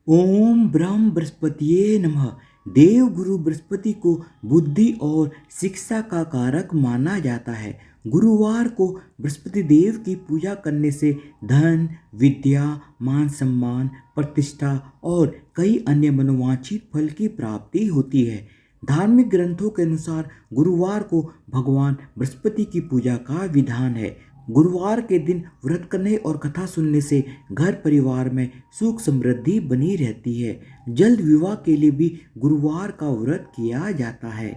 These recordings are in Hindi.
ओम ब्रह्म बृहस्पतिये नमः। देव गुरु बृहस्पति को बुद्धि और शिक्षा का कारक माना जाता है। गुरुवार को बृहस्पति देव की पूजा करने से धन, विद्या, मान सम्मान, प्रतिष्ठा और कई अन्य मनोवांछित फल की प्राप्ति होती है। धार्मिक ग्रंथों के अनुसार गुरुवार को भगवान बृहस्पति की पूजा का विधान है। गुरुवार के दिन व्रत करने और कथा सुनने से घर परिवार में सुख समृद्धि बनी रहती है। जल्द विवाह के लिए भी गुरुवार का व्रत किया जाता है।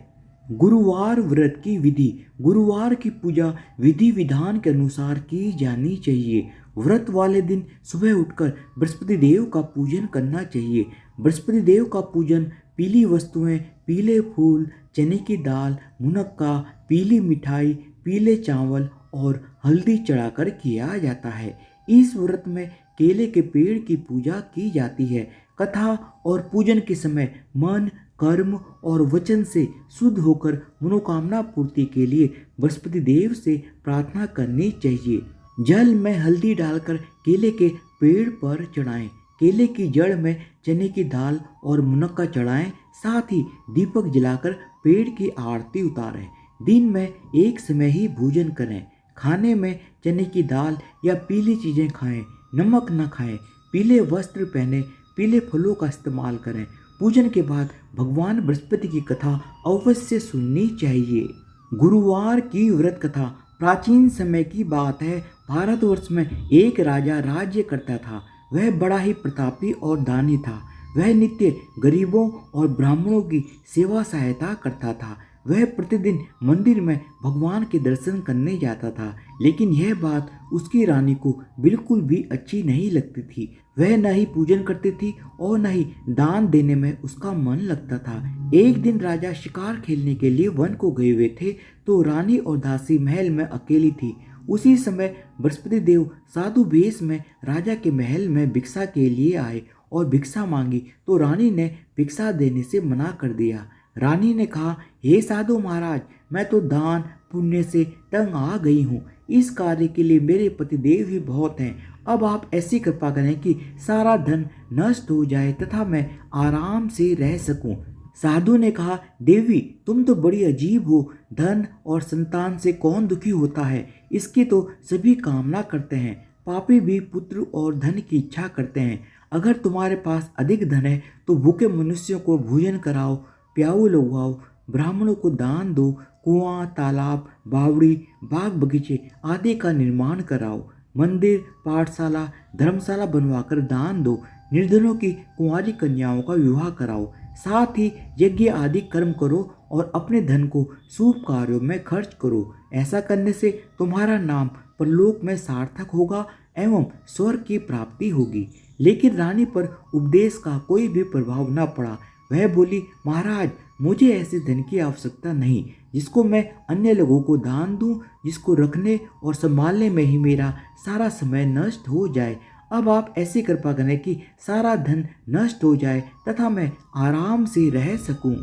गुरुवार व्रत की विधि। गुरुवार की पूजा विधि विधान के अनुसार की जानी चाहिए। व्रत वाले दिन सुबह उठकर बृहस्पति देव का पूजन करना चाहिए। बृहस्पति देव का पूजन पीली वस्तुएं, पीले फूल, चने की दाल, मुनक्का, पीली मिठाई, पीले चावल और हल्दी चढ़ाकर किया जाता है। इस व्रत में केले के पेड़ की पूजा की जाती है। कथा और पूजन के समय मन, कर्म और वचन से शुद्ध होकर मनोकामना पूर्ति के लिए बृहस्पति देव से प्रार्थना करनी चाहिए। जल में हल्दी डालकर केले के पेड़ पर चढ़ाएं। केले की जड़ में चने की दाल और मुनक्का चढ़ाएं। साथ ही दीपक जलाकर पेड़ की आरती उतारें। दिन में एक समय ही भोजन करें। खाने में चने की दाल या पीली चीज़ें खाएं। नमक न खाएं। पीले वस्त्र पहने, पीले फलों का इस्तेमाल करें। पूजन के बाद भगवान बृहस्पति की कथा अवश्य सुननी चाहिए। गुरुवार की व्रत कथा। प्राचीन समय की बात है। भारतवर्ष में एक राजा राज्य करता था। वह बड़ा ही प्रतापी और दानी था। वह नित्य गरीबों और ब्राह्मणों की सेवा सहायता करता था। वह प्रतिदिन मंदिर में भगवान के दर्शन करने जाता था, लेकिन यह बात उसकी रानी को बिल्कुल भी अच्छी नहीं लगती थी। वह न ही पूजन करती थी और न ही दान देने में उसका मन लगता था। एक दिन राजा शिकार खेलने के लिए वन को गए हुए थे, तो रानी और दासी महल में अकेली थी। उसी समय बृहस्पति देव साधु वेश में राजा के महल में भिक्षा के लिए आए और भिक्षा मांगी, तो रानी ने भिक्षा देने से मना कर दिया। रानी ने कहा, हे साधु महाराज, मैं तो दान पुण्य से तंग आ गई हूँ। इस कार्य के लिए मेरे पतिदेव ही बहुत हैं। अब आप ऐसी कृपा करें कि सारा धन नष्ट हो जाए तथा मैं आराम से रह सकूं। साधु ने कहा, देवी, तुम तो बड़ी अजीब हो। धन और संतान से कौन दुखी होता है? इसकी तो सभी कामना करते हैं। पापी भी पुत्र और धन की इच्छा करते हैं। अगर तुम्हारे पास अधिक धन है तो भूखे मनुष्यों को भोजन कराओ, प्याऊ लगवाओ, ब्राह्मणों को दान दो, कुआं, तालाब, बावड़ी, बाग बगीचे आदि का निर्माण कराओ, मंदिर, पाठशाला, धर्मशाला बनवाकर दान दो, निर्धनों की कुंवारी कन्याओं का विवाह कराओ, साथ ही यज्ञ आदि कर्म करो और अपने धन को शुभ कार्यों में खर्च करो। ऐसा करने से तुम्हारा नाम परलोक में सार्थक होगा एवं स्वर्ग की प्राप्ति होगी। लेकिन रानी पर उपदेश का कोई भी प्रभाव न पड़ा। वह बोली, महाराज, मुझे ऐसे धन की आवश्यकता नहीं जिसको मैं अन्य लोगों को दान दूं, जिसको रखने और संभालने में ही मेरा सारा समय नष्ट हो जाए। अब आप ऐसी कृपा करें कि सारा धन नष्ट हो जाए तथा मैं आराम से रह सकूं।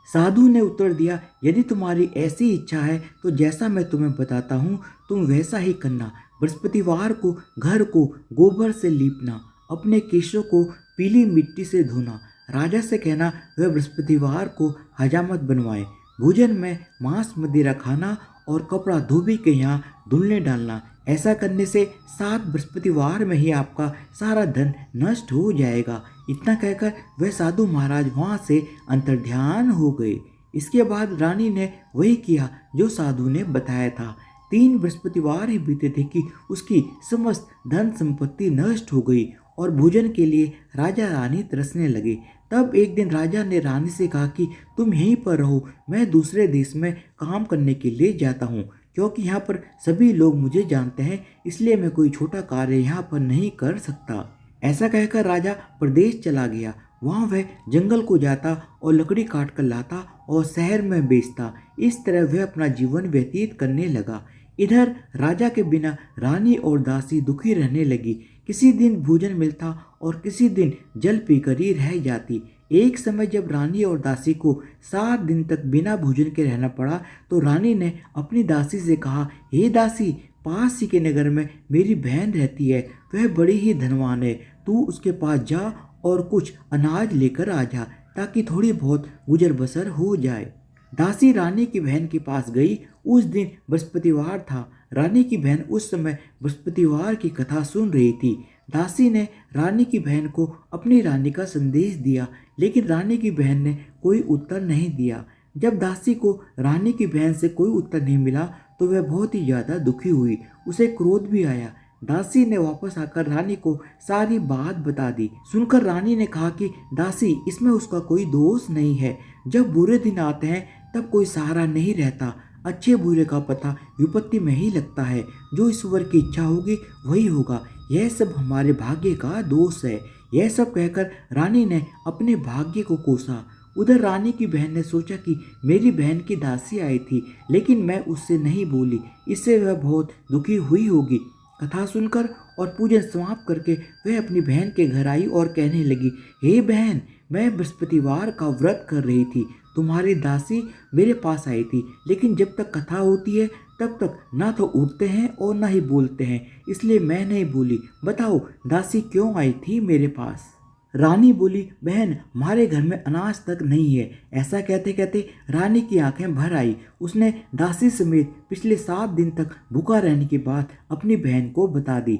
साधु ने उत्तर दिया, यदि तुम्हारी ऐसी इच्छा है तो जैसा मैं तुम्हें बताता हूँ तुम वैसा ही करना। बृहस्पतिवार को घर को गोबर से लीपना, अपने केशों को पीली मिट्टी से धोना, राजा से कहना वह बृहस्पतिवार को हजामत बनवाए, भोजन में मांस मदिरा खाना और कपड़ा धोबी के यहाँ धुलने डालना। ऐसा करने से 7 बृहस्पतिवार में ही आपका सारा धन नष्ट हो जाएगा। इतना कहकर वह साधु महाराज वहाँ से अंतर्ध्यान हो गए। इसके बाद रानी ने वही किया जो साधु ने बताया था। 3 बृहस्पतिवार ही बीते थे कि उसकी समस्त धन संपत्ति नष्ट हो गई और भोजन के लिए राजा रानी तरसने लगे। तब एक दिन राजा ने रानी से कहा कि तुम यहीं पर रहो, मैं दूसरे देश में काम करने के लिए जाता हूँ, क्योंकि यहाँ पर सभी लोग मुझे जानते हैं, इसलिए मैं कोई छोटा कार्य यहाँ पर नहीं कर सकता। ऐसा कहकर राजा प्रदेश चला गया। वहाँ वह जंगल को जाता और लकड़ी काट कर लाता और शहर में बेचता। इस तरह वह अपना जीवन व्यतीत करने लगा। इधर राजा के बिना रानी और दासी दुखी रहने लगी। किसी दिन भोजन मिलता और किसी दिन जल पीकर ही रह जाती। एक समय जब रानी और दासी को 7 दिन तक बिना भोजन के रहना पड़ा, तो रानी ने अपनी दासी से कहा, हे दासी, पास ही के नगर में मेरी बहन रहती है, वह बड़ी ही धनवान है, तू उसके पास जा और कुछ अनाज लेकर आ जा, ताकि थोड़ी बहुत गुजर बसर हो जाए। दासी रानी की बहन के पास गई। उस दिन बृहस्पतिवार था। रानी की बहन उस समय बृहस्पतिवार की कथा सुन रही थी। दासी ने रानी की बहन को अपनी रानी का संदेश दिया, लेकिन रानी की बहन ने कोई उत्तर नहीं दिया। जब दासी को रानी की बहन से कोई उत्तर नहीं मिला तो वह बहुत ही ज़्यादा दुखी हुई। उसे क्रोध भी आया। दासी ने वापस आकर रानी को सारी बात बता दी। सुनकर रानी ने कहा कि दासी, इसमें उसका कोई दोष नहीं है। जब बुरे दिन आते हैं तब कोई सहारा नहीं रहता। अच्छे बुरे का पता विपत्ति में ही लगता है। जो ईश्वर की इच्छा होगी वही होगा। यह सब हमारे भाग्य का दोष है। यह सब कहकर रानी ने अपने भाग्य को कोसा। उधर रानी की बहन ने सोचा कि मेरी बहन की दासी आई थी, लेकिन मैं उससे नहीं बोली। इससे वह बहुत दुखी हुई होगी। कथा सुनकर और पूजन समाप्त करके वह अपनी बहन के घर आई और कहने लगी, हे बहन, मैं बृहस्पतिवार का व्रत कर रही थी। तुम्हारी दासी मेरे पास आई थी, लेकिन जब तक कथा होती है तब तक ना तो उठते हैं और ना ही बोलते हैं, इसलिए मैं नहीं बोली। बताओ दासी क्यों आई थी मेरे पास? रानी बोली, बहन, हमारे घर में अनाज तक नहीं है। ऐसा कहते कहते रानी की आंखें भर आई। उसने दासी समेत पिछले 7 दिन तक भूखा रहने की बात अपनी बहन को बता दी।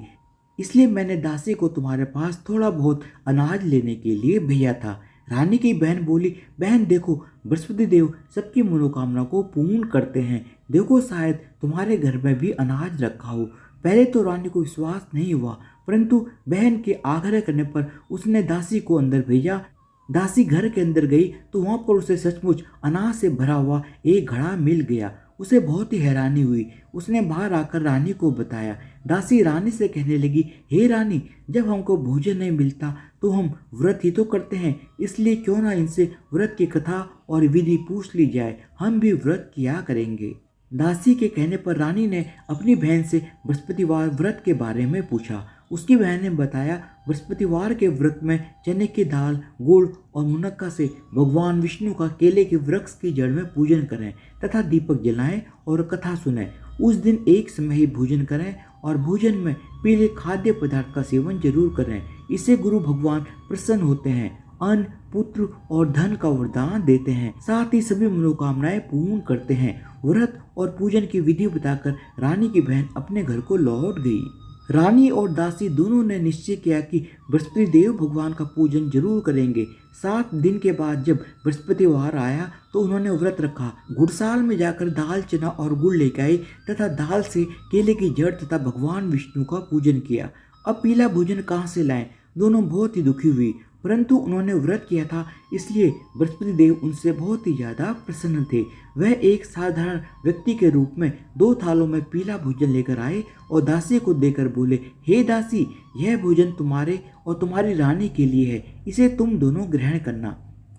इसलिए मैंने दासी को तुम्हारे पास थोड़ा बहुत अनाज लेने के लिए भेजा था। रानी की बहन बोली, बहन देखो, बृहस्पति देव सबकी मनोकामना को पूर्ण करते हैं। देखो, शायद तुम्हारे घर में भी अनाज रखा हो। पहले तो रानी को विश्वास नहीं हुआ, परंतु बहन के आग्रह करने पर उसने दासी को अंदर भेजा। दासी घर के अंदर गई तो वहां पर उसे सचमुच अनाज से भरा हुआ एक घड़ा मिल गया। उसे बहुत ही हैरानी हुई। उसने बाहर आकर रानी को बताया। दासी रानी से कहने लगी, हे रानी, जब हमको भोजन नहीं मिलता तो हम व्रत ही तो करते हैं, इसलिए क्यों ना इनसे व्रत की कथा और विधि पूछ ली जाए। हम भी व्रत किया करेंगे। दासी के कहने पर रानी ने अपनी बहन से बृहस्पतिवार व्रत के बारे में पूछा। उसकी बहन ने बताया, बृहस्पतिवार के व्रत में चने की दाल, गुड़ और मुनक्का से भगवान विष्णु का केले के वृक्ष की जड़ में पूजन करें तथा दीपक जलाएं और कथा सुनें। उस दिन एक समय ही भोजन करें और भोजन में पीले खाद्य पदार्थ का सेवन जरूर करें। इससे गुरु भगवान प्रसन्न होते हैं, अन्न, पुत्र और धन का वरदान देते हैं, साथ ही सभी मनोकामनाएं पूर्ण करते हैं। व्रत और पूजन की विधि बताकर रानी की बहन अपने घर को लौट गई। रानी और दासी दोनों ने निश्चय किया कि बृहस्पति देव भगवान का पूजन जरूर करेंगे। 7 दिन के बाद जब बृहस्पतिवार आया तो उन्होंने व्रत रखा। गुड़साल में जाकर दाल, चना और गुड़ लेकर आई तथा दाल से केले की जड़ तथा भगवान विष्णु का पूजन किया। अब पीला भोजन कहाँ से लाएं? दोनों बहुत ही दुखी हुई, परंतु उन्होंने व्रत किया था, इसलिए बृहस्पति देव उनसे बहुत ही ज़्यादा प्रसन्न थे। वह एक साधारण व्यक्ति के रूप में 2 थालों में पीला भोजन लेकर आए और दासी को देकर बोले, हे दासी, यह भोजन तुम्हारे और तुम्हारी रानी के लिए है, इसे तुम दोनों ग्रहण करना।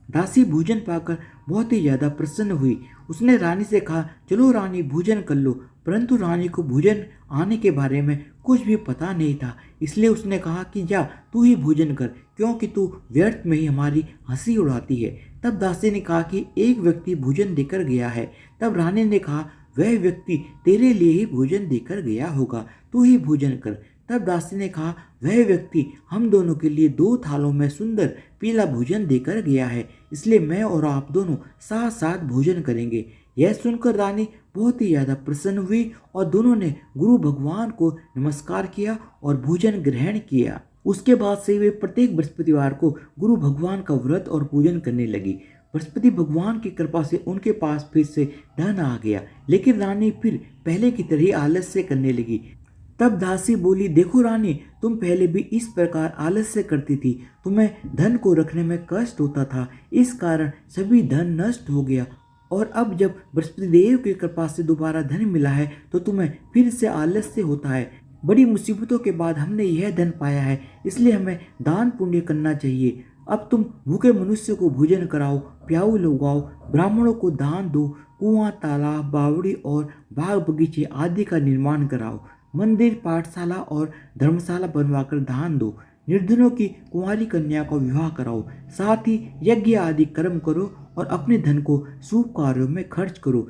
दासी भोजन पाकर बहुत ही ज़्यादा प्रसन्न हुई। उसने रानी से कहा, चलो रानी, भोजन कर लो। परंतु रानी को भोजन आने के बारे में कुछ भी पता नहीं था, इसलिए उसने कहा कि जा तू ही भोजन कर, क्योंकि तू व्यर्थ में ही हमारी हंसी उड़ाती है। तब दासी ने कहा कि एक व्यक्ति भोजन देकर गया है। तब रानी ने कहा, वह व्यक्ति तेरे लिए ही भोजन देकर गया होगा, तू ही भोजन कर। तब दासी ने कहा, वह व्यक्ति हम दोनों के लिए 2 थालों में सुंदर पीला भोजन देकर गया है, इसलिए मैं और आप दोनों साथ साथ भोजन करेंगे। यह सुनकर रानी बहुत ही ज़्यादा प्रसन्न हुई और दोनों ने गुरु भगवान को नमस्कार किया और भोजन ग्रहण किया। उसके बाद से वे प्रत्येक बृहस्पतिवार को गुरु भगवान का व्रत और पूजन करने लगी। बृहस्पति भगवान की कृपा से उनके पास फिर से धन आ गया, लेकिन रानी फिर पहले की तरह ही आलस्य करने लगी। तब दासी बोली, देखो रानी, तुम पहले भी इस प्रकार आलस्य करती थी, तुम्हें धन को रखने में कष्ट होता था, इस कारण सभी धन नष्ट हो गया, और अब जब बृहस्पति देव की कृपा से दोबारा धन मिला है तो तुम्हें फिर से आलस्य होता है। बड़ी मुसीबतों के बाद हमने यह धन पाया है, इसलिए हमें दान पुण्य करना चाहिए। अब तुम भूखे मनुष्य को भोजन कराओ, प्याऊ लगाओ, ब्राह्मणों को दान दो, कुआं, तालाब, बावड़ी और बाग बगीचे आदि का निर्माण कराओ, मंदिर, पाठशाला और धर्मशाला बनवाकर दान दो, निर्धनों की कुंवारी कन्या का विवाह कराओ, साथ ही यज्ञ आदि कर्म करो और अपने धन को शुभ कार्यों में खर्च करो।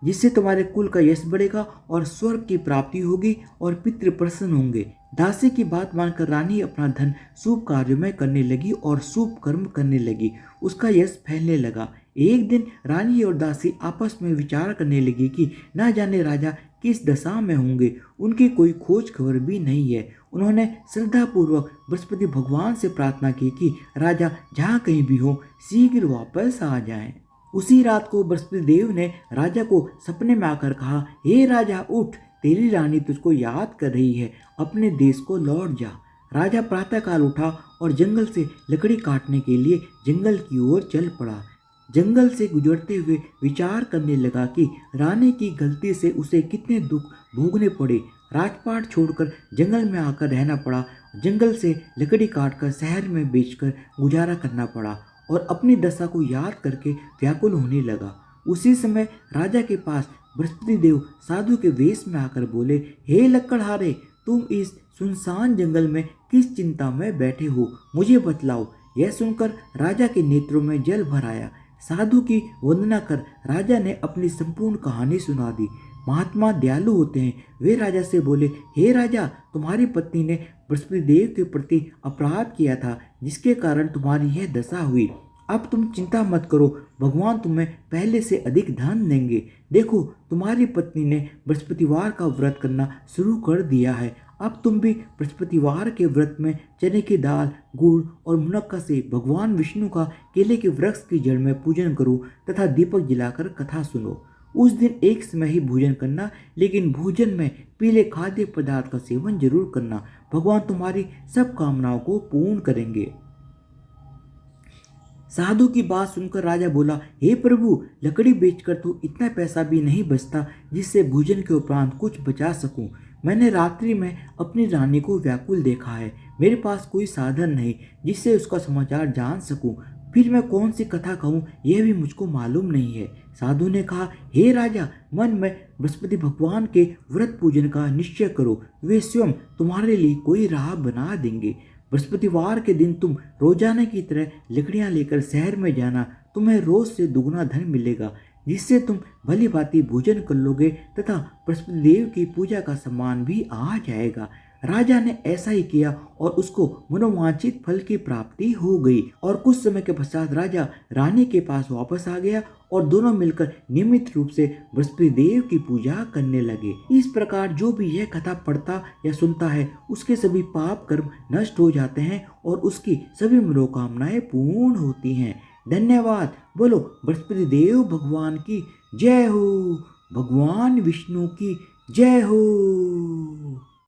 जिससे तुम्हारे कुल का यश बढ़ेगा और स्वर्ग की प्राप्ति होगी और पितृ प्रसन्न होंगे। दासी की बात मानकर रानी अपना धन शुभ कार्यों में करने लगी और शुभ कर्म करने लगी। उसका यश फैलने लगा। एक दिन रानी और दासी आपस में विचार करने लगी कि न जाने राजा किस दशा में होंगे, उनकी कोई खोज खबर भी नहीं है। उन्होंने श्रद्धापूर्वक बृहस्पति भगवान से प्रार्थना की कि राजा जहाँ कहीं भी हो शीघ्र वापस आ जाएं। उसी रात को बृहस्पति देव ने राजा को सपने में आकर कहा, हे राजा उठ, तेरी रानी तुझको याद कर रही है, अपने देश को लौट जा। राजा प्रातःकाल उठा और जंगल से लकड़ी काटने के लिए जंगल की ओर चल पड़ा। जंगल से गुजरते हुए विचार करने लगा कि रानी की गलती से उसे कितने दुख भोगने पड़े। राजपाट छोड़कर जंगल में आकर रहना पड़ा। जंगल से लकड़ी काटकर शहर में बेचकर गुजारा करना पड़ा और अपनी दशा को याद करके व्याकुल होने लगा। उसी समय राजा के पास बृहस्पति देव साधु के वेश में आकर बोले, हे लकड़हारे, तुम इस सुनसान जंगल में किस चिंता में बैठे हो, मुझे बतलाओ। यह सुनकर राजा के नेत्रों में जल भर आया। साधु की वंदना कर राजा ने अपनी संपूर्ण कहानी सुना दी। महात्मा दयालु होते हैं। वे राजा से बोले, हे राजा, तुम्हारी पत्नी ने बृहस्पति देव के प्रति अपराध किया था, जिसके कारण तुम्हारी यह दशा हुई। अब तुम चिंता मत करो, भगवान तुम्हें पहले से अधिक धन देंगे। देखो, तुम्हारी पत्नी ने बृहस्पतिवार का व्रत करना शुरू कर दिया है। अब तुम भी बृहस्पतिवार के व्रत में चने की दाल, गुड़ और मुनक्का से भगवान विष्णु का केले के वृक्ष की जड़ में पूजन करो तथा दीपक जलाकर कथा सुनो। उस दिन एक समय ही भोजन करना, लेकिन भोजन में पीले खाद्य पदार्थ का सेवन जरूर करना। भगवान तुम्हारी सब कामनाओं को पूर्ण करेंगे। साधु की बात सुनकर राजा बोला, हे प्रभु, लकड़ी बेचकर तो इतना पैसा भी नहीं बचता जिससे भोजन के उपरांत कुछ बचा सकूं। मैंने रात्रि में अपनी रानी को व्याकुल देखा है। मेरे पास कोई साधन नहीं जिससे उसका समाचार जान सकूं। फिर मैं कौन सी कथा कहूँ यह भी मुझको मालूम नहीं है। साधु ने कहा, हे राजा, मन में बृहस्पति भगवान के व्रत पूजन का निश्चय करो, वे स्वयं तुम्हारे लिए कोई राह बना देंगे। बृहस्पतिवार के दिन तुम रोजाना की तरह लकड़ियां लेकर शहर में जाना। तुम्हें रोज से दुगना धन मिलेगा, जिससे तुम भली भांति भोजन कर लोगे तथा बृहस्पति देव की पूजा का सम्मान भी आ जाएगा। राजा ने ऐसा ही किया और उसको मनोवांछित फल की प्राप्ति हो गई। और कुछ समय के पश्चात राजा रानी के पास वापस आ गया और दोनों मिलकर नियमित रूप से बृहस्पति देव की पूजा करने लगे। इस प्रकार जो भी यह कथा पढ़ता या सुनता है, उसके सभी पाप कर्म नष्ट हो जाते हैं और उसकी सभी मनोकामनाएं पूर्ण होती हैं। धन्यवाद। बोलो बृहस्पति देव भगवान की जय हो। भगवान विष्णु की जय हो।